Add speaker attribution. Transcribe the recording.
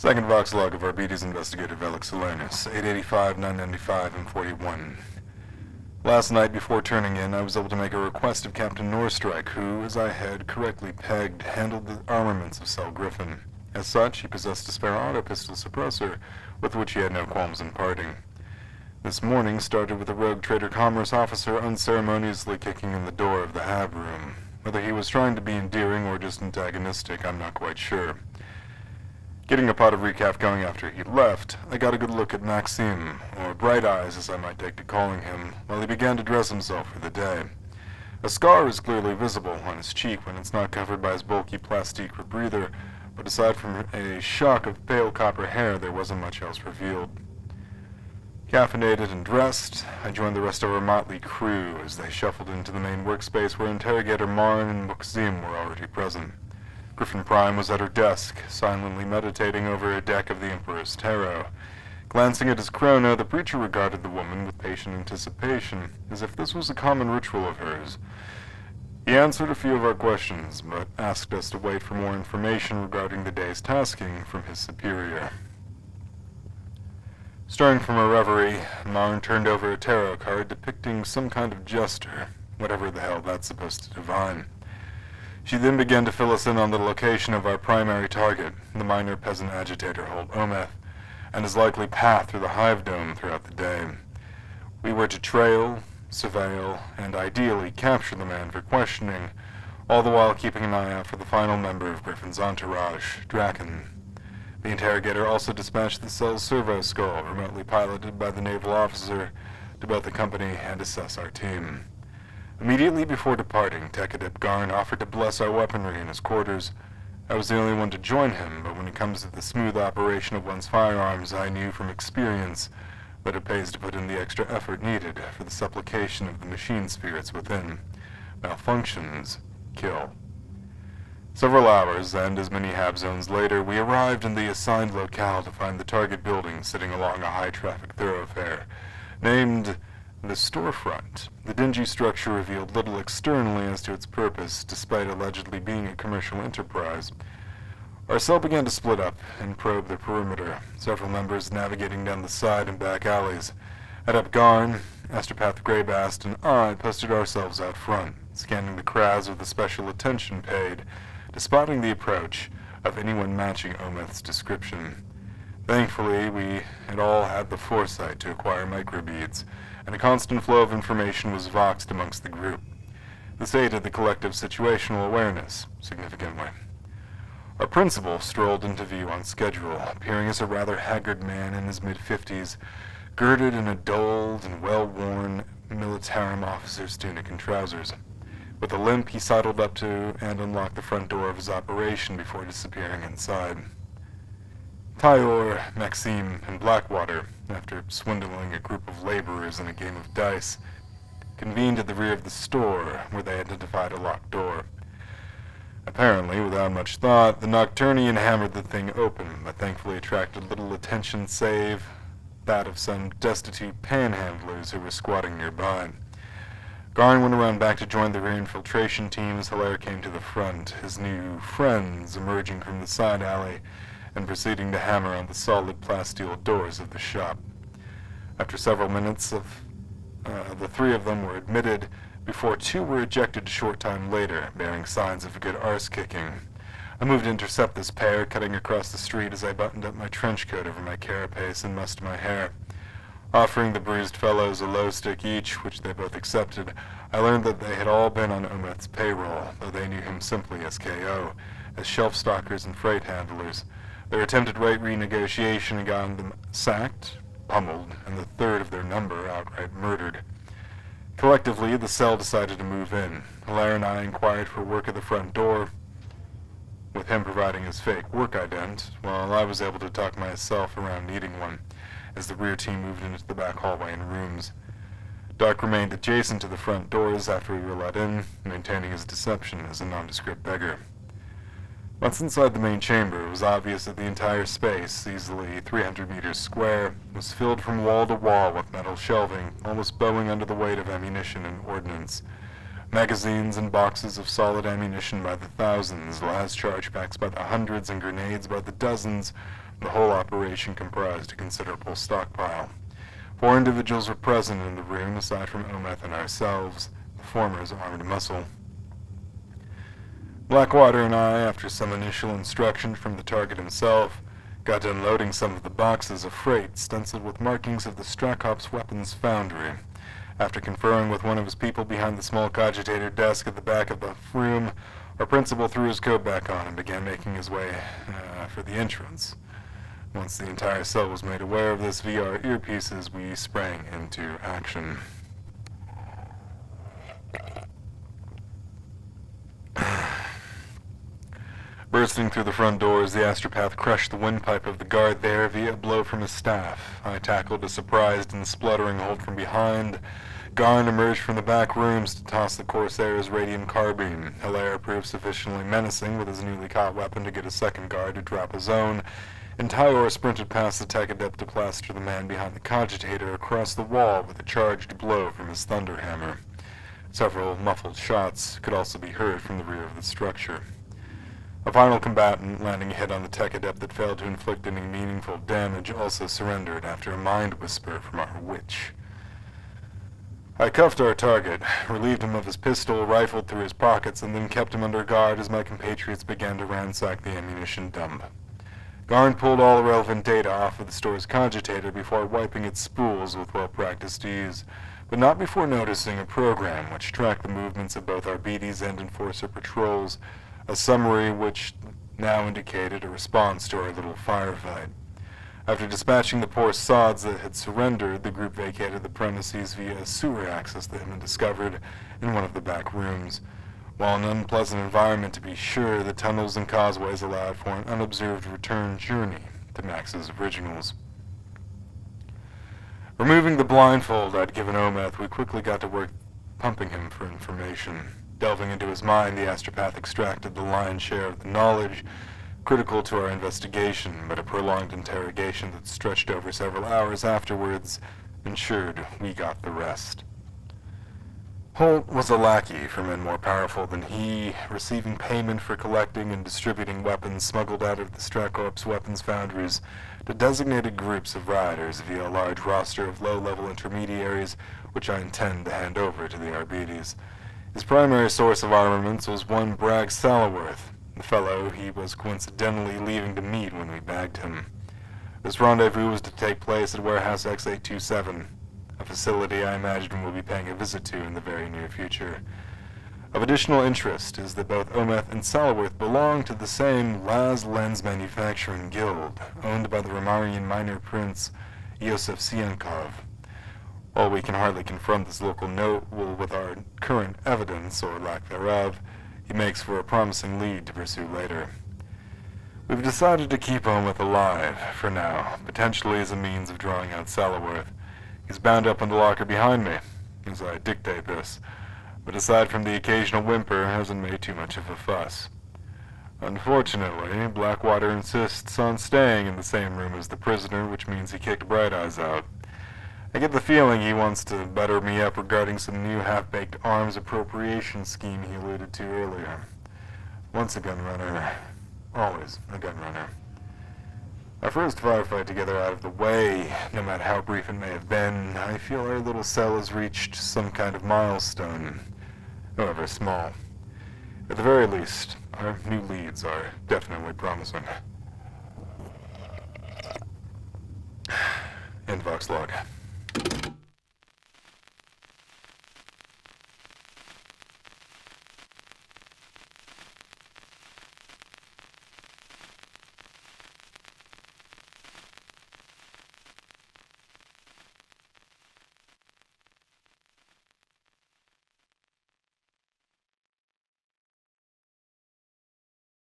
Speaker 1: Second Vox Log of Arbites Investigator Velix Salernus, 885, 995, and 41. Last night, before turning in, I was able to make a request of Captain Norstrike, who, as I had correctly pegged, handled the armaments of Cell Griffin. As such, he possessed a spare auto-pistol suppressor, with which he had no qualms in parting. This morning started with a rogue trader commerce officer unceremoniously kicking in the door of the hab room. Whether he was trying to be endearing or just antagonistic, I'm not quite sure. Getting a pot of recaf going after he left, I got a good look at Maxime, or Bright Eyes as I might take to calling him, while he began to dress himself for the day. A scar is clearly visible on his cheek when it's not covered by his bulky plastique rebreather, but aside from a shock of pale copper hair, there wasn't much else revealed. Caffeinated and dressed, I joined the rest of our motley crew as they shuffled into the main workspace where Interrogator Marn and Maxime were already present. Griffin Prime was at her desk, silently meditating over a deck of the Emperor's Tarot. Glancing at his chrono, the preacher regarded the woman with patient anticipation, as if this was a common ritual of hers. He answered a few of our questions, but asked us to wait for more information regarding the day's tasking from his superior. Stirring from her reverie, Marn turned over a tarot card depicting some kind of jester, whatever the hell that's supposed to divine. She then began to fill us in on the location of our primary target, the minor peasant agitator hold Ometh, and his likely path through the hive dome throughout the day. We were to trail, surveil, and ideally capture the man for questioning, all the while keeping an eye out for the final member of Griffin's entourage, Draken. The interrogator also dispatched the cell's servo skull, remotely piloted by the naval officer, to both accompany and assess our team. Immediately before departing, Tekadip Garn offered to bless our weaponry in his quarters. I was the only one to join him, but when it comes to the smooth operation of one's firearms, I knew from experience that it pays to put in the extra effort needed for the supplication of the machine spirits within. Malfunctions kill. Several hours, and as many hab zones later, we arrived in the assigned locale to find the target building sitting along a high-traffic thoroughfare, named the storefront. The dingy structure revealed little externally as to its purpose, despite allegedly being a commercial enterprise. Our cell began to split up and probe the perimeter, several members navigating down the side and back alleys. Adep Garn, Astropath Greybast, and I posted ourselves out front, scanning the crowds with the special attention paid to spotting the approach of anyone matching Ometh's description. Thankfully, we had all had the foresight to acquire microbeads, and a constant flow of information was voxed amongst the group. This aided the collective situational awareness significantly. Our principal strolled into view on schedule, appearing as a rather haggard man in his mid-50s, girded in a dulled and well-worn militarum officer's tunic and trousers. With a limp, he sidled up to and unlocked the front door of his operation before disappearing inside. Tyor, Maxime, and Blackwater, after swindling a group of laborers in a game of dice, convened at the rear of the store, where they identified a locked door. Apparently, without much thought, the Nocturnian hammered the thing open, but thankfully attracted little attention save that of some destitute panhandlers who were squatting nearby. Garn went around back to join the rear infiltration team as Hilaire came to the front, his new friends emerging from the side alley and proceeding to hammer on the solid plasteel doors of the shop. After several minutes, the three of them were admitted, before two were ejected a short time later, bearing signs of a good arse-kicking. I moved to intercept this pair, cutting across the street as I buttoned up my trench coat over my carapace and mussed my hair. Offering the bruised fellows a low stick each, which they both accepted, I learned that they had all been on Ometh's payroll, though they knew him simply as K.O., as shelf stalkers and freight handlers. Their attempted rate renegotiation had gotten them sacked, pummeled, and the third of their number outright murdered. Collectively, the cell decided to move in. Hilaire and I inquired for work at the front door, with him providing his fake work ident, while I was able to talk myself around needing one, as the rear team moved into the back hallway and rooms. Dark remained adjacent to the front doors after we were let in, maintaining his deception as a nondescript beggar. Once inside the main chamber, it was obvious that the entire space, easily 300 meters square, was filled from wall to wall with metal shelving, almost bowing under the weight of ammunition and ordnance. Magazines and boxes of solid ammunition by the thousands, las charge packs by the hundreds, and grenades by the dozens The whole operation comprised a considerable stockpile. 4 individuals were present in the room, aside from Ometh and ourselves, the former's armed muscle. Blackwater and I, after some initial instruction from the target himself, got to unloading some of the boxes of freight stenciled with markings of the Strakop's weapons foundry. After conferring with one of his people behind the small cogitator desk at the back of the room, our principal threw his coat back on and began making his way for the entrance. Once the entire cell was made aware of this via our earpieces, we sprang into action. Bursting through the front doors, the astropath crushed the windpipe of the guard there via a blow from his staff. I tackled a surprised and spluttering hold from behind. Garn emerged from the back rooms to toss the Corsair's radium carbine. Hilaire proved sufficiently menacing with his newly caught weapon to get a second guard to drop his own, and Tyor sprinted past the tech adept to plaster the man behind the cogitator across the wall with a charged blow from his thunderhammer. Several muffled shots could also be heard from the rear of the structure. A final combatant, landing a hit on the tech adept that failed to inflict any meaningful damage, also surrendered after a mind whisper from our witch. I cuffed our target, relieved him of his pistol, rifled through his pockets, and then kept him under guard as my compatriots began to ransack the ammunition dump. Garn pulled all relevant data off of the store's cogitator before wiping its spools with well-practiced ease, but not before noticing a program which tracked the movements of both our BDs and Enforcer patrols, a summary which now indicated a response to our little firefight. After dispatching the poor sods that had surrendered, the group vacated the premises via a sewer access that had been discovered in one of the back rooms. While an unpleasant environment to be sure, the tunnels and causeways allowed for an unobserved return journey to Max's originals. Removing the blindfold I'd given Ometh, we quickly got to work pumping him for information. Delving into his mind, the astropath extracted the lion's share of the knowledge critical to our investigation, but a prolonged interrogation that stretched over several hours afterwards ensured we got the rest. Holt was a lackey for men more powerful than he, receiving payment for collecting and distributing weapons smuggled out of the Strakorp's weapons foundries to designated groups of riders via a large roster of low-level intermediaries, which I intend to hand over to the Arbites. His primary source of armaments was one Bragg Salaworth, the fellow he was coincidentally leaving to meet when we bagged him. This rendezvous was to take place at Warehouse X827, a facility I imagine we'll be paying a visit to in the very near future. Of additional interest is that both Ometh and Salaworth belong to the same Laz Lens Manufacturing Guild, owned by the Romarian minor prince Yosef Siankov. While we can hardly confront this local noble with our current evidence, or lack thereof, he makes for a promising lead to pursue later. We've decided to keep Ometh alive, for now, potentially as a means of drawing out Salaworth. He's bound up in the locker behind me, as I dictate this, but aside from the occasional whimper, hasn't made too much of a fuss. Unfortunately, Blackwater insists on staying in the same room as the prisoner, which means he kicked Bright Eyes out. I get the feeling he wants to butter me up regarding some new half-baked arms appropriation scheme he alluded to earlier. Once a gunrunner, always a gunrunner. Our first firefight together out of the way, no matter how brief it may have been, I feel our little cell has reached some kind of milestone, however small. At the very least, our new leads are definitely promising. End Vox Log.